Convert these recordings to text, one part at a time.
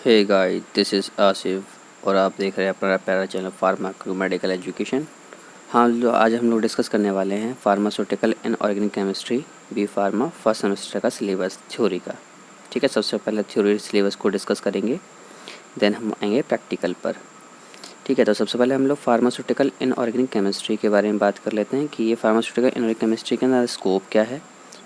Hey guys, this is Asif और आप देख रहे हैं अपना प्यारा चैनल फार्मा मेडिकल एजुकेशन। हाँ, आज हम लोग डिस्कस करने वाले हैं pharmaceutical and organic chemistry B pharma first semester का सिलेबस थ्योरी का। ठीक है, सबसे पहले थ्योरी सिलेबस को डिस्कस करेंगे, देन हम आएंगे प्रैक्टिकल पर। ठीक है, तो सबसे पहले हम लोग फार्मास्यूटिकल एंड ऑर्गेनिक केमिस्ट्री के बारे में बात कर लेते हैं कि ये फार्मास्यूटिकल एंड ऑर्गेनिक केमिस्ट्री के अंदर स्कोप क्या है,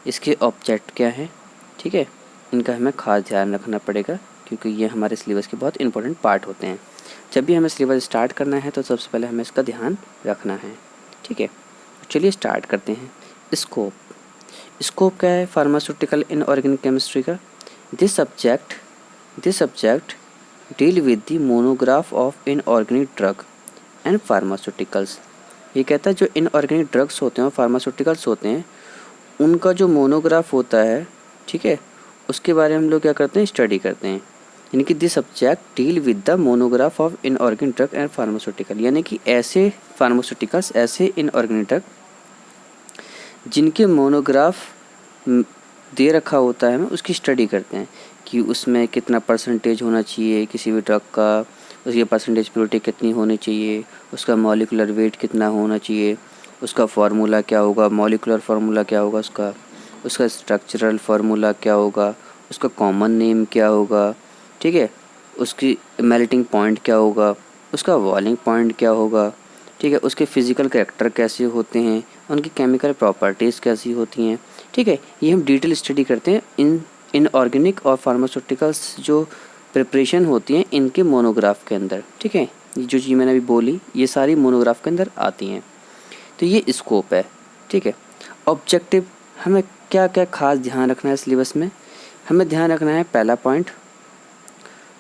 इसके ऑब्जेक्ट क्या है। ठीक है, इनका हमें खास ध्यान रखना पड़ेगा क्योंकि ये हमारे सिलेबस के बहुत इंपॉर्टेंट पार्ट होते हैं। जब भी हमें सिलेबस स्टार्ट करना है तो सबसे पहले हमें इसका ध्यान रखना है। ठीक है, चलिए स्टार्ट करते हैं। स्कोप स्कोप क्या है फार्मास्यूटिकल इन ऑर्गेनिक केमिस्ट्री का? This subject deal with the monograph of inorganic drug and pharmaceuticals. ये कहता है जो इनऑर्गेनिक ड्रग्स होते हैं और फार्मास्यूटिकल्स होते हैं उनका जो मोनोग्राफ होता है, ठीक है, उसके बारे में हम लोग क्या करते हैं, स्टडी करते हैं। यानी कि this subject deal with the monograph of inorganic drug and pharmaceutical, यानी कि ऐसे फार्मास्यूटिकल्स, ऐसे इनऑर्गेनिक ड्रग जिनके मोनोग्राफ दे रखा होता है, हम उसकी स्टडी करते हैं कि उसमें कितना परसेंटेज होना चाहिए किसी भी ड्रग का, उसकी परसेंटेज प्योरिटी कितनी होनी चाहिए, उसका मॉलिकुलर वेट कितना होना चाहिए, उसका फार्मूला क्या होगा, मॉलिकुलर फार्मूला क्या होगा, उसका स्ट्रक्चरल फार्मूला क्या होगा, उसका कॉमन नेम क्या होगा, ठीक है, उसकी मेल्टिंग पॉइंट क्या होगा, उसका बॉइलिंग पॉइंट क्या होगा, ठीक है, उसके फिज़िकल कैरेक्टर कैसे होते हैं, उनकी केमिकल प्रॉपर्टीज़ कैसी होती हैं। ठीक है, ये हम डिटेल स्टडी करते हैं इन ऑर्गेनिक और फार्मास्यूटिकल्स जो प्रिपरेशन होती हैं इनके मोनोग्राफ के अंदर। ठीक है, जो चीज़ मैंने अभी बोली ये सारी मोनोग्राफ के अंदर आती हैं। तो ये स्कोप है। ठीक है, ऑब्जेक्टिव हमें क्या क्या खास ध्यान रखना है सिलेबस में? हमें ध्यान रखना है पहला point,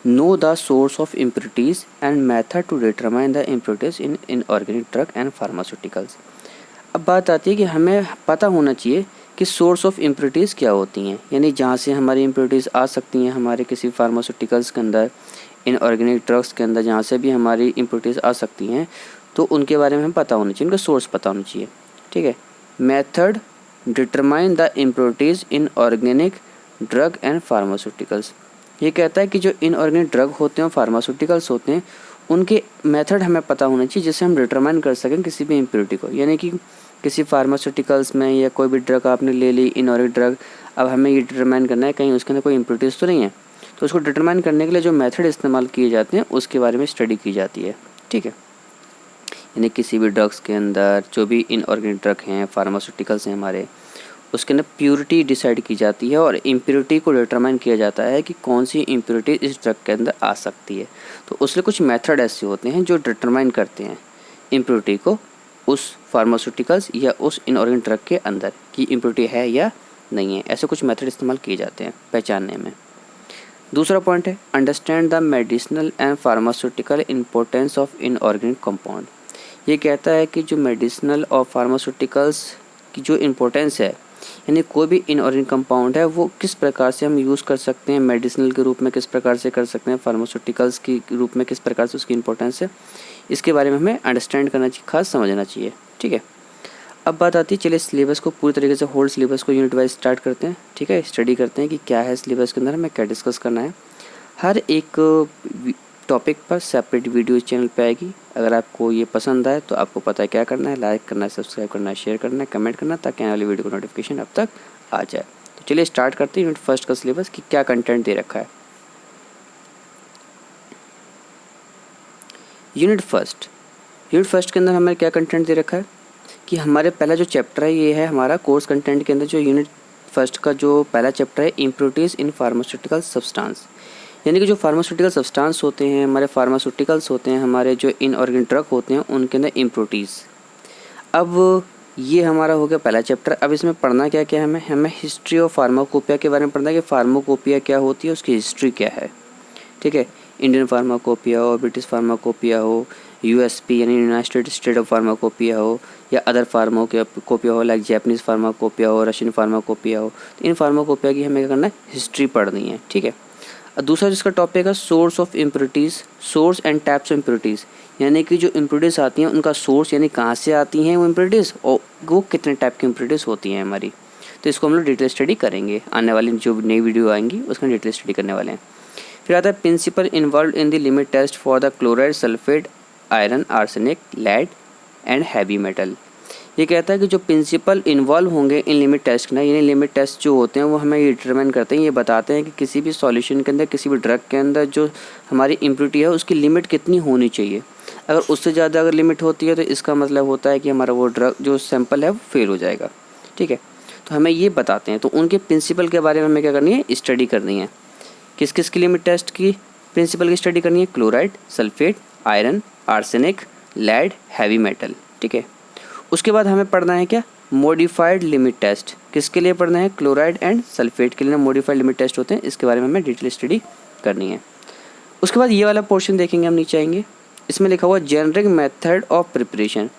know the source of impurities and method to determine the impurities in inorganic drug and pharmaceuticals. अब बात आती है कि हमें पता होना चाहिए कि सोर्स ऑफ इम्प्योरिटीज़ क्या होती हैं, यानी जहाँ से हमारी इम्प्योरिटीज़ आ सकती हैं हमारे किसी फार्मास्यूटिकल्स के अंदर, इनऑर्गेनिक ड्रग्स के अंदर, जहाँ से भी हमारी इम्प्योरिटीज़ आ सकती हैं तो उनके बारे में हमें पता होना चाहिए, उनका सोर्स पता होना चाहिए। ठीक है, method determine the impurities in organic drug and pharmaceuticals. ये कहता है कि जो इनऑर्गेनिक ड्रग होते हैं और फार्मास्यूटिकल्स होते हैं उनके मेथड हमें पता होना चाहिए जिससे हम डिटरमाइन कर सकें किसी भी इम्प्योरिटी को। यानी कि किसी फार्मास्यूटिकल्स में या कोई भी ड्रग आपने ले ली, इनऑर्गेनिक ड्रग, अब हमें ये डिटरमाइन करना है कहीं उसके अंदर कोई इम्प्योरिटीज़ तो नहीं है, तो उसको डिटरमाइन करने के लिए जो मेथड इस्तेमाल किए जाते हैं उसके बारे में स्टडी की जाती है। ठीक है, यानी किसी भी ड्रग्स के अंदर जो भी इनऑर्गेनिक ड्रग हैं, फार्मास्यूटिकल्स हैं हमारे, उसके अंदर प्योरिटी डिसाइड की जाती है और इम्प्योरिटी को डिटरमाइन किया जाता है कि कौन सी इम्प्योरिटी इस ड्रग के अंदर आ सकती है। तो उसके कुछ मेथड ऐसे होते हैं जो डिटरमाइन करते हैं इम्प्योरिटी को उस फार्मास्यूटिकल्स या उस इनऑर्गेनिक ड्रग के अंदर कि इम्प्योरिटी है या नहीं है। ऐसे कुछ मेथड इस्तेमाल किए जाते हैं पहचानने में। दूसरा पॉइंट है understand the medicinal and pharmaceutical importance of inorganic compound. ये कहता है कि जो मेडिसिनल और फार्मास्यूटिकल्स की जो इम्पोर्टेंस है, यानी कोई भी इनऑर्गेनिक कंपाउंड है वो किस प्रकार से हम यूज़ कर सकते हैं, मेडिसिनल के रूप में किस प्रकार से कर सकते हैं, फार्मास्यूटिकल्स के रूप में किस प्रकार से उसकी इंपॉर्टेंस है, इसके बारे में हमें अंडरस्टैंड करना चाहिए, खास समझना चाहिए। ठीक है, अब बात आती है, चलिए सिलेबस को पूरी तरीके से होल सिलेबस को यूनिट वाइज स्टार्ट करते हैं। ठीक है, स्टडी करते हैं कि क्या है सिलेबस के अंदर, हमें क्या डिस्कस करना है। हर एक टॉपिक पर सेपरेट वीडियो इस चैनल पे आएगी। अगर आपको ये पसंद आए तो आपको पता है क्या करना है, लाइक करना है, सब्सक्राइब करना है, शेयर करना है, कमेंट करना है, ताकि आने वाली वीडियो को नोटिफिकेशन अब तक आ जाए। तो चलिए स्टार्ट करते हैं यूनिट फर्स्ट का सिलेबस कि क्या कंटेंट दे रखा है। यूनिट फर्स्ट के अंदर हमें क्या कंटेंट दे रखा है कि हमारे पहला जो चैप्टर है ये है हमारा कोर्स कंटेंट के अंदर जो यूनिट फर्स्ट का जो पहला चैप्टर है इम्प्योरिटीज़ इन फार्मास्यूटिकल सब्सटेंस। यानी कि जो फार्मास्यूटिकल सब्सटेंस होते हैं, हमारे फार्मास्यूटिकल्स होते हैं, हमारे जो इनऑर्गेनिक ड्रग होते हैं उनके अंदर इम्प्योरिटीज़। अब ये हमारा हो गया पहला चैप्टर। अब इसमें पढ़ना क्या क्या है, हमें हिस्ट्री ऑफ फार्माकोपिया के बारे में पढ़ना है कि फार्माकोपिया क्या होती है, उसकी हिस्ट्री क्या है। ठीक है, इंडियन फार्माकोपिया हो, ब्रिटिश फार्माकोपिया हो, यूएसपी यानी यूनाइटेड स्टेट ऑफ फार्माकोपिया हो, या अदर फार्माकोपिया हो लाइक जापानीज़ फार्माकोपिया हो, रशियन फार्माकोपिया हो, तो इन फार्माकोपिया की हमें क्या करना है, हिस्ट्री पढ़नी है। ठीक है, दूसरा जिसका टॉपिक है source of impurities, source and types of impurities, यानी कि जो इम्प्योरिटीज़ आती हैं उनका सोर्स, यानी कहाँ से आती हैं वो इम्प्योरिटीज़ और वो कितने टाइप की इम्प्योरिटीज़ होती हैं हमारी। तो इसको हम लोग डिटेल स्टडी करेंगे, आने वाली जो नई वीडियो आएंगी उसका डिटेल स्टडी करने वाले हैं। फिर आता है principle involve in the limit test for the chloride, sulphate, iron, arsenic, lead and heavy metal. ये कहता है कि जो प्रिंसिपल इन्वॉल्व होंगे इन लिमिट टेस्ट ना, यानी लिमिट टेस्ट जो होते हैं वो हमें ये डिटरमाइन करते हैं, ये बताते हैं कि किसी भी सॉल्यूशन के अंदर, किसी भी ड्रग के अंदर जो हमारी इम्प्योरिटी है उसकी लिमिट कितनी होनी चाहिए। अगर उससे ज़्यादा अगर लिमिट होती है तो इसका मतलब होता है कि हमारा वो ड्रग जो सैंपल है वो फेल हो जाएगा। ठीक है, तो हमें ये बताते हैं। तो उनके प्रिंसिपल के बारे में हमें क्या करनी है, स्टडी करनी है। किस किस की लिमिट टेस्ट की प्रिंसिपल की स्टडी करनी है, chloride, sulphate, iron, arsenic, lead, heavy metal. ठीक है, उसके बाद हमें पढ़ना है क्या, मॉडिफाइड लिमिट टेस्ट। किसके लिए पढ़ना है, क्लोराइड एंड सल्फेट के लिए मॉडिफाइड लिमिट टेस्ट होते हैं, इसके बारे में हमें डिटेल स्टडी करनी है। उसके बाद ये वाला पोर्शन देखेंगे हम, नीचे आएंगे, इसमें लिखा हुआ जेनरिक मेथड ऑफ प्रिपरेशन,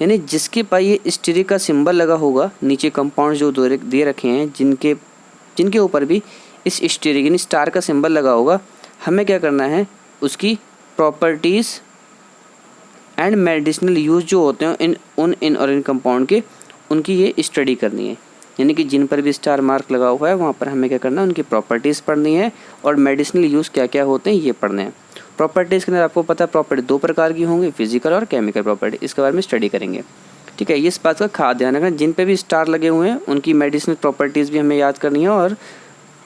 यानी जिसके पास ये स्टीरिक का सिंबल लगा होगा, नीचे कंपाउंड जो दे रखे हैं जिनके ऊपर भी इस स्टीरिक यानी स्टार का सिंबल लगा होगा, हमें क्या करना है, उसकी प्रॉपर्टीज़ एंड मेडिसिनल यूज़ जो होते हैं उन इनऑर्गेनिक कंपाउंड के, उनकी ये स्टडी करनी है। यानी कि जिन पर भी स्टार मार्क लगा हुआ है वहाँ पर हमें क्या करना है, उनकी प्रॉपर्टीज़ पढ़नी है और मेडिसिनल यूज़ क्या क्या होते हैं ये पढ़ने हैं। प्रॉपर्टीज़ के अंदर आपको पता है प्रॉपर्टी दो प्रकार की होंगी, फिजिकल और केमिकल प्रॉपर्टी, इसके बारे में स्टडी करेंगे। ठीक है, इस बात का खास ध्यान रखना, जिन पे भी स्टार लगे हुए हैं उनकी मेडिसिनल प्रॉपर्टीज़ भी हमें याद करनी है और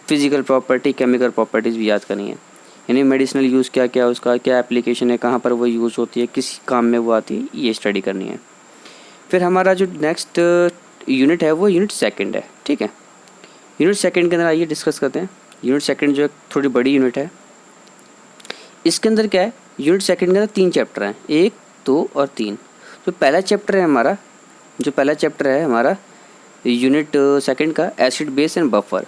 फिजिकल प्रॉपर्टी, केमिकल प्रॉपर्टीज़ भी याद करनी है। यानी मेडिसिनल यूज़ क्या क्या है, उसका क्या एप्लीकेशन है, कहाँ पर वो यूज़ होती है, किस काम में वो आती है, ये स्टडी करनी है। फिर हमारा जो नेक्स्ट यूनिट है वो यूनिट सेकंड है। ठीक है, यूनिट सेकंड के अंदर आइए डिस्कस करते हैं। यूनिट सेकंड जो है थोड़ी बड़ी यूनिट है। इसके अंदर क्या है, यूनिट सेकंड के अंदर 3 चैप्टर हैं, 1, 2 और 3। जो पहला चैप्टर है हमारा यूनिट सेकंड का, एसिड बेस एंड बफर,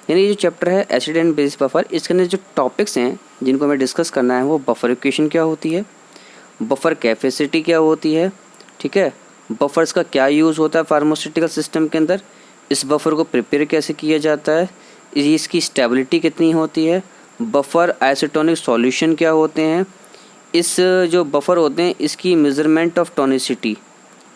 यानी ये जो चैप्टर है एसिड एंड बेस बफर, इसके अंदर जो टॉपिक्स हैं जिनको हमें डिस्कस करना है वो बफर इक्वेशन क्या होती है, बफर कैपेसिटी क्या होती है, ठीक है, बफर्स का क्या यूज़ होता है फार्मास्यूटिकल सिस्टम के अंदर, इस बफर को प्रिपेयर कैसे किया जाता है, इसकी स्टेबिलिटी कितनी होती है, बफर आइसोटोनिक सॉल्यूशन क्या होते हैं, इस जो बफर होते हैं इसकी मेजरमेंट ऑफ टोनिसिटी,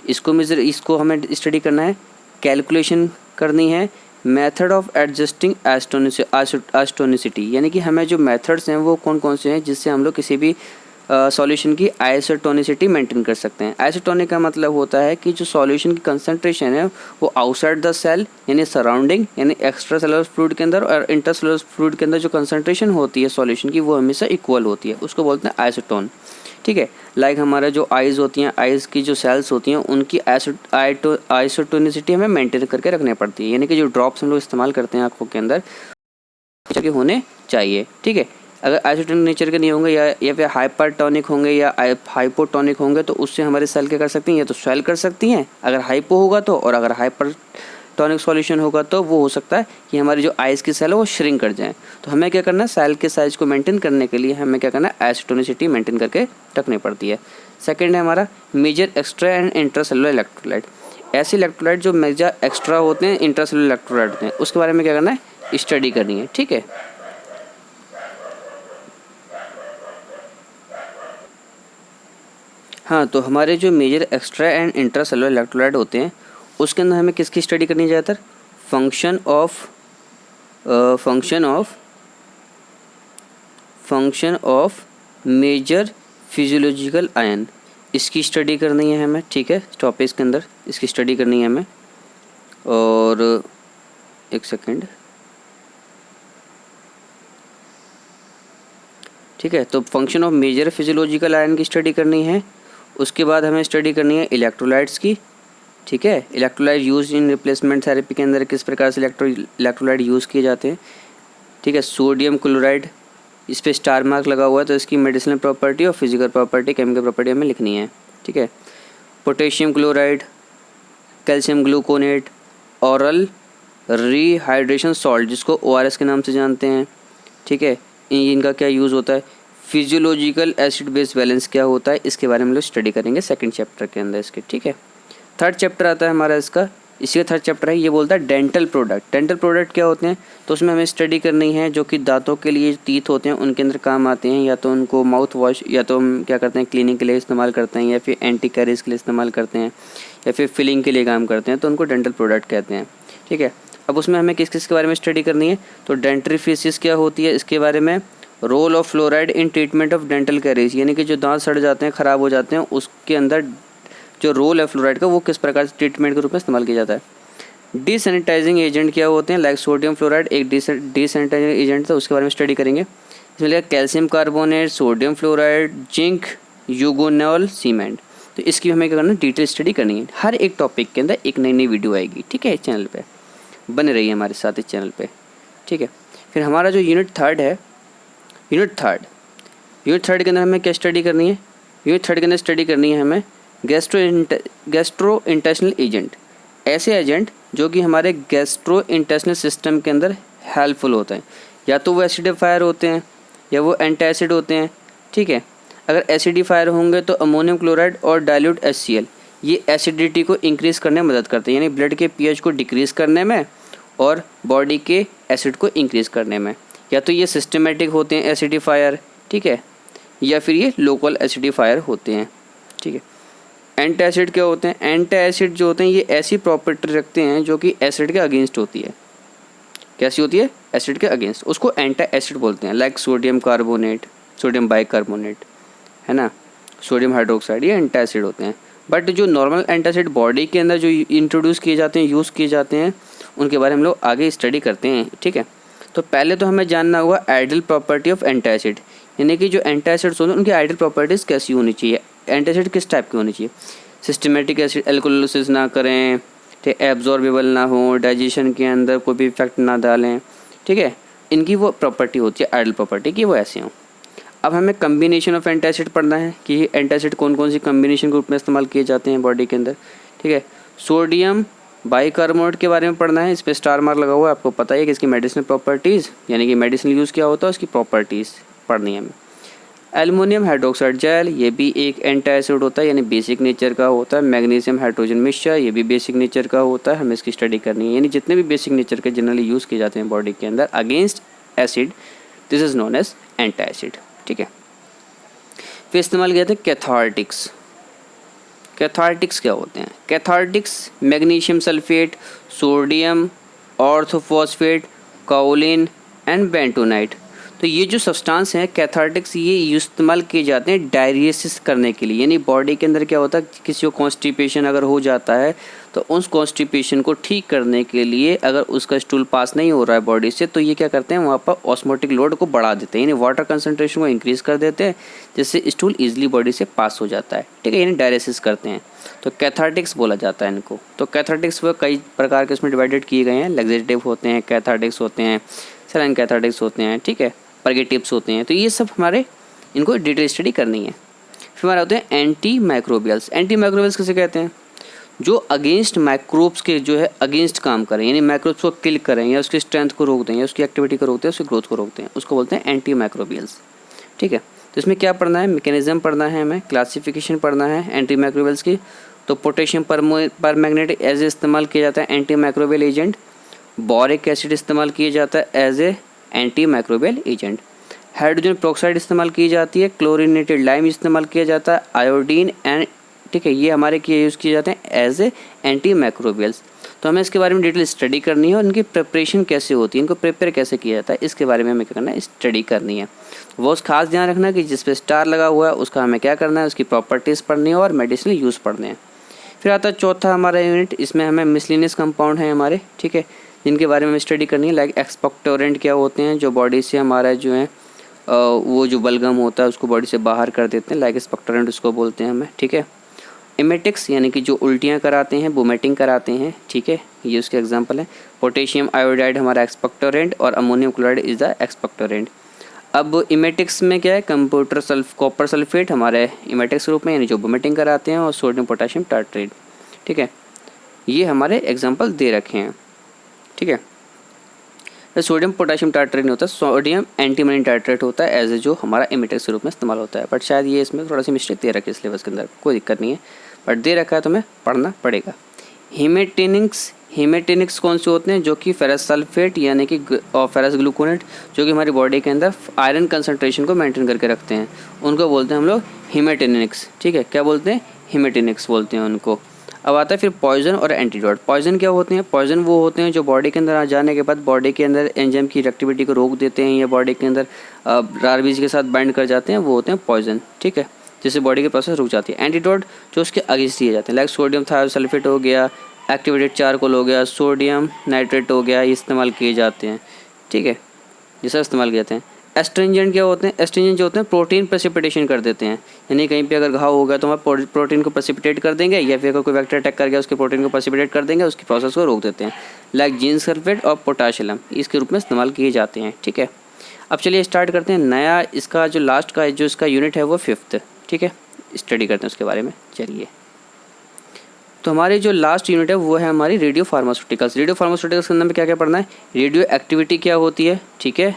इसको हमें स्टडी करना है, कैलकुलेशन करनी है, मेथड ऑफ एडजस्टिंग आइसोटोनिसिटी, यानी कि हमें जो मेथड्स हैं वो कौन कौन से हैं जिससे हम लोग किसी भी सॉल्यूशन की आइसोटोनिसिटी मेंटेन कर सकते हैं। आइसोटोनिक का मतलब होता है कि जो सॉल्यूशन की कंसंट्रेशन है वो आउटसाइड द सेल यानी सराउंडिंग यानी एक्स्ट्रा सेलुलर फ्लूइड के अंदर और इंटरसेलुलर फ्लूइड के अंदर जो कंसंट्रेशन होती है सॉल्यूशन की वो हमेशा इक्वल होती है, उसको बोलते हैं आइसोटोन। ठीक है, लाइक हमारा जो आइज़ होती हैं, आइज़ की जो सेल्स होती हैं उनकी आइसोटोनिसिटी हमें मेंटेन करके रखनी पड़ती है, यानी कि जो ड्रॉप्स हम लोग इस्तेमाल करते हैं आँखों के अंदर के होने चाहिए। ठीक है, अगर आइसोटोनिक नेचर के नहीं होंगे या फिर हाइपरटोनिक होंगे या हाइपोटोनिक होंगे तो उससे हमारे सेल क्या कर सकती हैं, या तो स्वेल कर सकती हैं अगर हाइपो होगा तो, और अगर हाइपरटोनिक सॉल्यूशन होगा तो वो हो सकता है कि हमारी जो आइज़ की सेल है वो श्रिंक कर जाएँ। तो हमें क्या करना है, सेल के साइज को मेंटेन करने के लिए हमें क्या करना है, आइसोटोनिसिटी मेंटेन करके रखनी पड़ती है। सेकेंड है हमारा major extra and intracellular electrolyte, ऐसे इलेक्ट्रोलाइट जो मेजर एक्स्ट्रा होते हैं, इंट्रासेलुलर इलेक्ट्रोलाइट होते हैं, उसके बारे में क्या करना है, स्टडी करनी है। ठीक है, हाँ, तो हमारे जो major extra and intracellular electrolyte होते हैं उसके अंदर हमें किसकी स्टडी करनी है ज़्यादातर, function of major physiological ion, इसकी स्टडी करनी है हमें। ठीक है, टॉपिक्स के अंदर इसकी स्टडी करनी है हमें। और एक सेकेंड, ठीक है, तो function of major physiological ion की स्टडी करनी है। उसके बाद हमें स्टडी करनी है इलेक्ट्रोलाइट्स की। ठीक है, electrolyte use in replacement therapy के अंदर किस प्रकार से इलेक्ट्रोलाइट यूज़ किए जाते हैं। ठीक है, सोडियम क्लोराइड, इस पर स्टार मार्क लगा हुआ है तो इसकी मेडिसिनल प्रॉपर्टी और फिजिकल प्रॉपर्टी, केमिकल प्रॉपर्टी हमें लिखनी है। ठीक है, potassium chloride, calcium gluconate, oral rehydration salt जिसको ORS के नाम से जानते हैं। ठीक है, इनका क्या यूज़ होता है, फिजियोलॉजिकल एसिड बेस बैलेंस क्या होता है, इसके बारे में लोग स्टडी करेंगे सेकंड चैप्टर के अंदर इसके। ठीक है, थर्ड चैप्टर आता है हमारा इसका, इसी का थर्ड चैप्टर है, ये बोलता है डेंटल प्रोडक्ट। डेंटल प्रोडक्ट क्या होते हैं, तो उसमें हमें स्टडी करनी है जो कि दांतों के लिए टीथ होते हैं उनके अंदर काम आते हैं, या तो उनको माउथ वॉश, या तो हम क्या करते हैं क्लीनिंग के लिए इस्तेमाल करते हैं, या फिर एंटी कैरीज के लिए इस्तेमाल करते हैं, या फिर फिलिंग के लिए काम करते हैं, तो उनको डेंटल प्रोडक्ट कहते हैं। ठीक है, अब उसमें हमें किस किस के बारे में स्टडी करनी है, तो डेंट्रीफिशिस क्या होती है इसके बारे में, role of fluoride in treatment of dental caries, यानी कि जो दांत सड़ जाते हैं, ख़राब हो जाते हैं, उसके अंदर जो रोल है फ्लोराइड का वो किस प्रकार से ट्रीटमेंट के रूप में इस्तेमाल किया जाता है। डिसैनिटाइजिंग एजेंट क्या होते हैं, लाइक सोडियम फ्लोराइड एक डिसैनिटाइजिंग एजेंट था, उसके बारे में स्टडी करेंगे। इसमें लिखा calcium carbonate, sodium fluoride, zinc, eugenol, cement. तो इसकी हमें क्या करना है, डिटेल स्टडी करनी है। हर एक टॉपिक के अंदर एक नई नई वीडियो आएगी, ठीक है, इस चैनल पे बने रहिए हमारे साथ इस चैनल पे, ठीक है। फिर हमारा जो यूनिट थर्ड है, यूनिट थर्ड के अंदर हमें क्या स्टडी करनी है, यूनिट थर्ड के अंदर स्टडी करनी है हमें गैस्ट्रो इंटेस्टिनल एजेंट, ऐसे एजेंट जो कि हमारे गैस्ट्रो इंटेस्टिनल सिस्टम के अंदर हेल्पफुल होते हैं। या तो वो एसिडिफायर होते हैं या वो एंटासिड होते हैं, ठीक है। अगर एसिडिफायर होंगे तो अमोनियम क्लोराइड और डाइल्यूट HCl, ये एसिडिटी को इंक्रीज़ करने में मदद करते हैं, यानी ब्लड के pH को डिक्रीज़ करने में और बॉडी के एसिड को इंक्रीज़ करने में। या तो ये सिस्टमेटिक होते हैं एसिडिफायर, ठीक है, या फिर ये लोकल एसिडिफायर होते हैं, ठीक है। एंटासिड क्या होते हैं, एंटासिड जो होते हैं ये ऐसी प्रॉपर्टी रखते हैं जो कि एसिड के अगेंस्ट होती है। कैसी होती है, एसिड के अगेंस्ट, उसको एंटा एसिड बोलते हैं। Like sodium carbonate, sodium bicarbonate, है ना, सोडियम हाइड्रोक्साइड, ये एंटासिड होते हैं। बट जो नॉर्मल एंटासिड बॉडी के अंदर जो इंट्रोड्यूस किए जाते हैं, यूज़ किए जाते हैं, उनके बारे में हम लोग आगे स्टडी करते हैं, ठीक है। तो पहले तो हमें जानना होगा आइडियल प्रॉपर्टी ऑफ एंटासिड, यानी कि जो एंटासिड्स होते हैं उनकी आइडियल प्रॉपर्टीज़ कैसी होनी चाहिए, एंटासिड किस टाइप की होनी चाहिए। सिस्टमेटिक एसिड एल्कोलिसिस ना करें, ठीक, एब्जॉर्बेबल ना हो, डाइजेशन के अंदर कोई भी इफेक्ट ना डालें, ठीक है। इनकी वो प्रॉपर्टी होती है आइडियल प्रॉपर्टी की, वो ऐसे हों। अब हमें कम्बिनेशन ऑफ एंटासिड पढ़ना है कि एंटासिड कौन कौन सी कम्बिनेशन के रूप में इस्तेमाल किए जाते हैं बॉडी के अंदर, ठीक है। सोडियम बाइकार्बोनेट के बारे में पढ़ना है, इस पर स्टार मार्क लगा हुआ है, आपको पता है कि इसकी मेडिसिनल प्रॉपर्टीज़, यानी कि मेडिसिनल यूज़ क्या होता है उसकी प्रॉपर्टीज़ पढ़नी है हमें। एल्युमिनियम हाइड्रोक्साइड जेल, ये भी एक एंटासिड होता है, यानी बेसिक नेचर का होता है। मैग्नीशियम हाइड्रोजन मिक्सचर, ये भी बेसिक नेचर का होता है, हमें इसकी स्टडी करनी है। यानी जितने भी बेसिक नेचर के जनरली यूज़ किए जाते हैं बॉडी के अंदर against acid, this is known as antacid, ठीक है। फिर इस्तेमाल किया जाता है कैथार्टिक्स। कैथार्टिक्स क्या होते हैं, cathartics magnesium sulphate, sodium orthophosphate, kaolin and bentonite. तो ये जो सब्सटेंस हैं कैथार्टिक्स, ये इस्तेमाल किए जाते हैं डायरिसिस करने के लिए, यानी बॉडी के अंदर क्या होता है, किसी को कॉन्स्टिपेशन अगर हो जाता है तो उस कॉन्स्टिपेशन को ठीक करने के लिए अगर उसका स्टूल पास नहीं हो रहा है बॉडी से, तो ये क्या करते हैं, वहाँ पर ऑस्मोटिक लोड को बढ़ा देते हैं, यानी वाटर कंसनट्रेशन को इंक्रीज़ कर देते हैं, जिससे स्टूल ईजिली बॉडी से पास हो जाता है, ठीक है, यानी डायरिसिस करते हैं, तो कैथार्टिक्स बोला जाता है इनको। तो कैथार्टिक्स वो कई प्रकार के इसमें डिवाइडेड किए गए हैं, लैक्सेटिव होते हैं, कैथार्टिक्स होते हैं, सलाइन कैथार्टिक्स होते हैं, ठीक है, परगेटिव्स होते हैं। तो ये सब हमारे इनको डिटेल स्टडी करनी है। फिर हमारे होते हैं एंटी माइक्रोबियल्स। एंटी माइक्रोबियल्स किसे कहते हैं, जो अगेंस्ट माइक्रोब्स के जो है अगेंस्ट काम करें, यानी माइक्रोब्स को किल करें या उसकी स्ट्रेंथ को रोक दें या उसकी एक्टिविटी को रोकते हैं, उसकी ग्रोथ को रोकते हैं, उसको बोलते हैं एंटी माइक्रोबियल्स, ठीक है। तो इसमें क्या पढ़ना है, मैकेनिज्म पढ़ना है हमें, क्लासिफिकेशन पढ़ना है एंटी माइक्रोबियल्स की। तो पोटेशियम परमैंगनेट एज ए इस्तेमाल किया जाता है anti microbial agent. Boric acid इस्तेमाल किया जाता है as a anti microbial agent. Hydrogen peroxide इस्तेमाल की जाती है, क्लोरिनेटेड लाइम इस्तेमाल किया जाता है, आयोडीन एंड, ठीक है, ये हमारे किए यूज़ किए जाते हैं एज ए एंटी माइक्रोबियल्स। तो हमें इसके बारे में डिटेल स्टडी करनी है और इनकी प्रिपरेशन कैसे होती है, इनको प्रिपेयर कैसे किया जाता है, इसके बारे में हमें क्या करना है, स्टडी करनी है। वो खास ध्यान रखना कि जिस पे स्टार लगा हुआ है उसका हमें क्या करना है, उसकी प्रॉपर्टीज़ पढ़नी है और मेडिसिनल यूज़ पढ़ने हैं। फिर आता है चौथा हमारा यूनिट, इसमें हमें मिसलिनियस कंपाउंड हैं हमारे, ठीक है, जिनके बारे में स्टडी करनी है। लाइक एक्सपेक्टोरेंट क्या होते हैं, जो बॉडी से हमारा जो है वो जो बलगम होता है उसको बॉडी से बाहर कर देते हैं, लाइक एक्सपेक्टोरेंट उसको बोलते हैं हमें, ठीक है। इमेटिक्स यानी कि जो उल्टियाँ कराते हैं, वोमिटिंग कराते हैं, ठीक है, ये उसके एग्जांपल है। पोटेशियम आयोडाइड हमारा एक्सपेक्टोरेंट और ammonium chloride is the expectorant. अब इमेटिक्स में क्या है, कॉपर सल्फेट हमारे इमेटिक्स रूप में, यानी जो वोमिटिंग कराते हैं, और सोडियम पोटेशियम टार्ट्रेट, ठीक है, ये हमारे एग्जाम्पल दे रखे हैं, ठीक है। तो सोडियम पोटेशियम टार्ट्रेट नहीं होता, सोडियम एंटीमनी टार्ट्रेट होता है एज ए, जो हमारा इमेटिक्स के रूप में इस्तेमाल होता है। बट शायद ये इसमें थोड़ा सी मिस्टेक दे रखी है सिलेबस के अंदर, कोई दिक्कत नहीं है, बट दे रखा है तो हमें पढ़ना पड़ेगा। हीमेटेनिक्स कौन से होते हैं, जो कि फेरस सल्फेट यानी कि फेरस ग्लूकोनेट, जो कि हमारी बॉडी के अंदर आयरन कंसनट्रेशन को मेंटेन करके रखते हैं, उनको बोलते हैं हम लोग हीमेटेनिक्स, ठीक है, क्या बोलते हैं, हीमेटेनिक्स बोलते हैं उनको। अब आता है फिर पॉइजन और एंटीडोट। पॉइजन क्या होते हैं? पॉइजन वो होते हैं जो बॉडी के अंदर आ जाने के बाद बॉडी के अंदर एंजाइम की एक्टिविटी को रोक देते हैं या बॉडी के अंदर आरबीसी के साथ बाइंड कर जाते हैं, वो होते हैं पॉइजन, ठीक है, जिससे बॉडी की प्रोसेस रुक जाती है। एंटीडोट जो उसके अगेंस्ट दिए जाते हैं, लाइक सोडियम थायोसल्फेट हो गया, एक्टिवेटेड चारकोल हो गया, सोडियम नाइट्रेट हो गया, ये इस्तेमाल किए जाते हैं, ठीक है, ये सब इस्तेमाल किए जाते हैं। एस्ट्रिंजेंट क्या होते हैं? एस्ट्रिंजेंट जो होते हैं प्रोटीन प्रेसिपिटेशन कर देते हैं, यानी कहीं पे अगर घाव हो गया तो हम प्रोटीन को प्रेसिपिटेट कर देंगे, या फिर अगर कोई वेक्टर अटैक कर गया उसके प्रोटीन को प्रेसिपिटेट कर देंगे, उसकी प्रोसेस को रोक देते हैं। लाइक जिंक सल्फेट और पोटाशियम इसके रूप में इस्तेमाल किए जाते हैं, ठीक है। अब चलिए स्टार्ट करते हैं नया, इसका जो लास्ट का जो इसका यूनिट है वो 5th, ठीक है, स्टडी करते हैं उसके बारे में। चलिए, तो हमारी जो लास्ट यूनिट है वो है हमारी रेडियो फार्मास्यूटिकल्स। रेडियो फार्मास्यूटिकल्स के अंदर में क्या क्या पढ़ना है? रेडियो एक्टिविटी क्या होती है, ठीक है,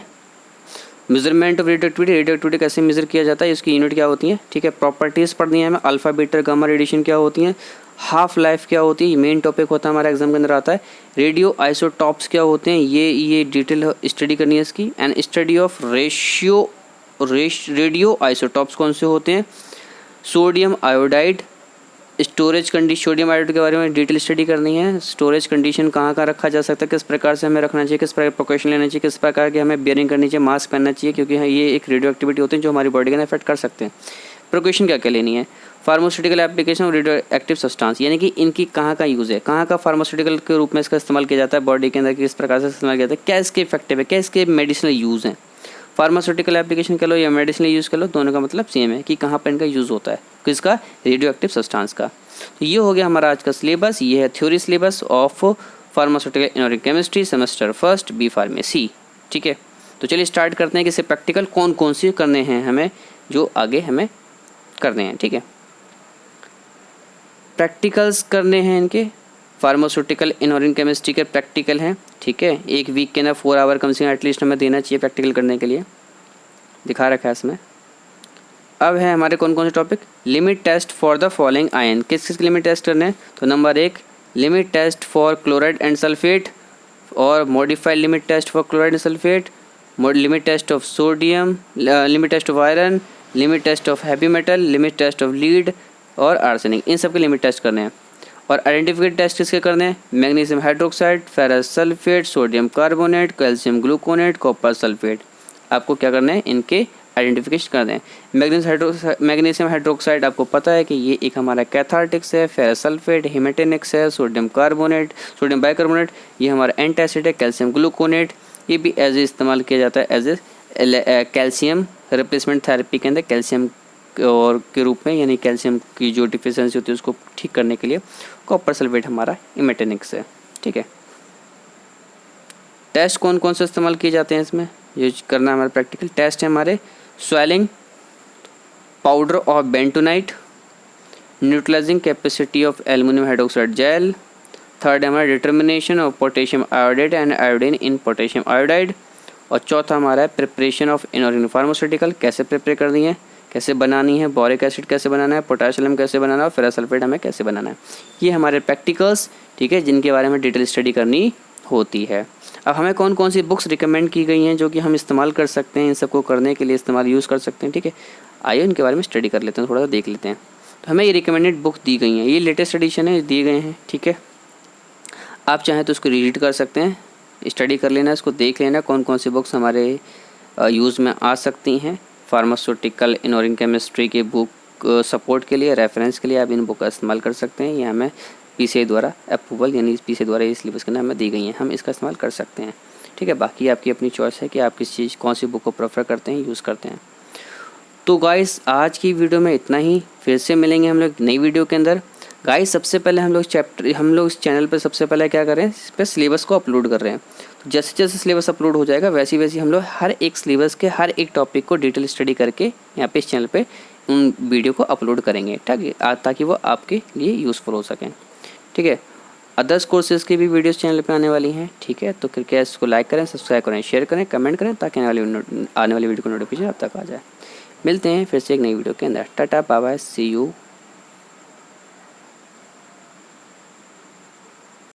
measurement of radio activity, radio activity कैसे मेजर किया जाता है, इसकी यूनिट क्या होती है, ठीक है, प्रॉपर्टीज़ पढ़नी है हमें, अल्फा बीटा गामा रेडिएशन क्या होती है, हाफ लाइफ क्या होती है, ये मेन टॉपिक होता है हमारा एग्जाम के अंदर आता है। रेडियो आइसोटॉप्स क्या होते हैं, ये डिटेल स्टडी करनी है इसकी। And study of radio isotopes कौन से होते हैं, sodium iodide, storage condition, sodium iodide के बारे में डिटेल स्टडी करनी है। स्टोरेज कंडीशन कहाँ कहाँ रखा जा सकता है, किस प्रकार से हमें रखना चाहिए, किस प्रकार प्रिकॉशन लेना चाहिए, किस प्रकार की हमें बियरिंग करनी चाहिए, मास्क पहनना चाहिए, क्योंकि ये एक रेडियो एक्टिविटी होती है जो हमारी बॉडी के अंदर इफेक्ट कर सकते हैं। प्रिकॉशन क्या क्या लेनी है, फार्मास्यूटिकल एप्लीकेशन और रेडियो एक्टिव सब्सटेंस, यानी कि इनकी कहाँ का यूज़ है, कहाँ का फार्मास्यूटिकल के रूप में इसका इस्तेमाल किया जाता है बॉडी के अंदर, किस प्रकार से इस्तेमाल किया जाता है, क्या इसके इफेक्टिव है, क्या इसके मेडिसिनल यूज़ हैं। फार्मास्यूटिकल एप्लीकेशन कह लो या मेडिसिनल यूज़ कर लो, दोनों का मतलब सेम है कि कहाँ पर इनका यूज़ होता है, किसका, रेडियो एक्टिव सब्सटेंस का। तो ये हो गया हमारा आज का सिलेबस, ये है theory syllabus of pharmaceutical inorganic chemistry semester 1 B pharmacy, ठीक है। तो चलिए स्टार्ट करते हैं कि इससे प्रैक्टिकल कौन कौन से करने हैं हमें, जो आगे हमें करने हैं, ठीक है। प्रैक्टिकल्स करने हैं इनके, फार्मास्यूटिकल इनऑर्गेनिक केमिस्ट्री के प्रैक्टिकल हैं, ठीक है। एक वीक के अंदर 4 आवर कम से कम एटलीस्ट हमें देना चाहिए प्रैक्टिकल करने के लिए, दिखा रखा है इसमें। अब है हमारे कौन कौन से topic, limit test for the following ion, किस किस के लिमिट टेस्ट करने हैं, तो नंबर 1 limit test for chloride and sulphate, और modified limit test for chloride and sulphate, limit test of sodium, limit test of iron, limit test of heavy metal, limit test of lead और arsenic, इन सब के limit test करने हैं। और आइडेंटिफिकेट test किसके करने हैं, magnesium hydroxide, ferrous sulphate, sodium carbonate, calcium gluconate, copper sulphate, आपको क्या करना है, इनके आइडेंटिफिकेशन कर दें। मैग्नीशियम हाइड्रोक्साइड आपको पता है कि ये एक हमारा कैथार्टिक्स है, फेरस सल्फेट हेमेटेनिक्स है, सोडियम कार्बोनेट, सोडियम बाइकार्बोनेट ये हमारा एंटासिड है, कैल्शियम ग्लूकोनेट ये भी एज ए इस्तेमाल किया जाता है as a calcium replacement therapy के अंदर, कैल्शियम और के रूप में, यानी कैल्शियम की जो डिफिशियंसी होती है उसको ठीक करने के लिए। कॉपर सल्फेट हमारा हेमेटेनिक्स है, ठीक है। टेस्ट कौन कौन से इस्तेमाल किए जाते हैं इसमें, ये करना हमारा प्रैक्टिकल टेस्ट है हमारे, swelling, powder of bentonite, neutralising capacity of aluminium hydroxide gel, third हमारा determination of potassium iodide and iodine in potassium iodide, और चौथा हमारा है प्रिपरेशन ऑफ इनऑर्गेनिक फार्मास्यूटिकल, कैसे प्रिपेयर करनी है, कैसे बनानी है, बोरिक एसिड कैसे बनाना है, पोटेशियम कैसे बनाना है, और फेरस सल्फेट हमें कैसे बनाना है, ये हमारे प्रैक्टिकल्स, ठीक है, जिनके बारे में डिटेल स्टडी करनी होती है। अब हमें कौन कौन सी बुक्स रिकमेंड की गई हैं जो कि हम इस्तेमाल कर सकते हैं, इन सबको करने के लिए इस्तेमाल यूज़ कर सकते हैं, ठीक है। आइए इनके बारे में स्टडी कर लेते हैं, थोड़ा सा देख लेते हैं। तो हमें ये रिकमेंडेड बुक दी गई हैं, ये लेटेस्ट एडिशन है, दिए गए हैं, ठीक है। आप चाहें तो उसको रीड कर सकते हैं, स्टडी कर लेना, इसको देख लेना कौन कौन सी बुक्स हमारे यूज़ में आ सकती हैं। फार्मास्यूटिकल इनऑर्गेनिक केमिस्ट्री के बुक सपोर्ट के लिए, रेफरेंस के लिए आप इन बुक का इस्तेमाल कर सकते हैं। ये हमें पीसीआई द्वारा अप्रूवल, यानी पीसीआई द्वारा ये सिलेबस के अंदर हमें दी गई हैं, हम इसका इस्तेमाल कर सकते हैं, ठीक है। बाकी आपकी अपनी चॉइस है कि आप किस चीज़ कौन सी बुक को प्रेफर करते हैं, यूज़ करते हैं। तो गाइस आज की वीडियो में इतना ही, फिर से मिलेंगे हम लोग नई वीडियो के अंदर। गाइस सबसे पहले हम लोग इस चैनल पर सबसे पहले क्या कर रहे हैं, इस पर सिलेबस को अपलोड कर रहे हैं। तो जैसे जैसे सिलेबस अपलोड हो जाएगा वैसे वैसे हम लोग हर एक सिलेबस के हर एक टॉपिक को डिटेल स्टडी करके यहाँ पे इस चैनल पे उन वीडियो को अपलोड करेंगे, ठीक है, ताकि वो आपके लिए यूज़फुल हो सकें, ठीक है। अदर्स कोर्सेज़ की भी वीडियोस चैनल पे आने वाली हैं, ठीक है। तो कृपया इसको लाइक करें, सब्सक्राइब करें, शेयर करें, कमेंट करें, ताकि आने वाली वीडियो को नोटिफिकेशन अब तक आ जाए। मिलते हैं फिर से एक नई वीडियो के अंदर। टाटा बाय बाय, सी यू।